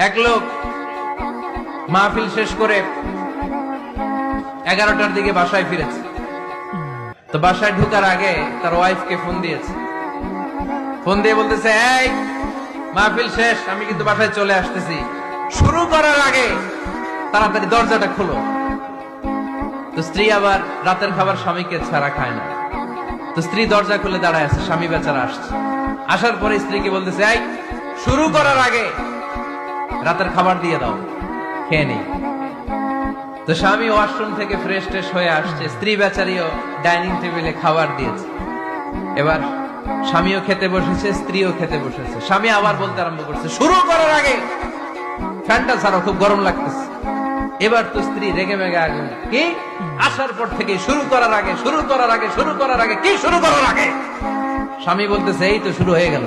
এক লোক মাহফিল শেষ করে 11টার দিকে বাসায় ফিরেছে। তো বাসায় ঢোকার আগে তার ওয়াইফকে ফোন দিয়েছে। ফোন দিয়ে বলতেছে, এই মাহফিল শেষ, আমি কিন্তু বাসায় চলে আসতেছি, শুরু করার আগে তাড়াতাড়ি দরজাটা খোলো। তো স্ত্রী আবার রাতের খাবার স্বামীকে ছাড়া খায় না। তো স্ত্রী দরজা খুলে দাঁড়ায় আছে, স্বামী বেচারা আসছে। আসার পরে স্ত্রীকে বলতেছে, এই শুরু করার আগে রাতের খাবার দিয়ে দাও, খেয়ে নেই। তো স্বামী ওয়াশরুম থেকে ফ্রেশ ট্রেশ হয়ে আসছে, স্ত্রী বেচারিও ডাইনিং টেবিলে খাবার দিয়েছে। এবার স্বামীও খেতে বসেছে, স্ত্রীও খেতে বসেছে। স্বামী আবার বলতে আরম্ভ করছে, শুরু করার আগে ফ্যানটা ছাড়ো, খুব গরম লাগতেছে। এবার তো স্ত্রী রেগে মেগে আগুন, কি আসার পর থেকে শুরু করার আগে শুরু করার আগে শুরু করার আগে কি শুরু করার আগে? স্বামী বলতেছে, এই তো শুরু হয়ে গেল।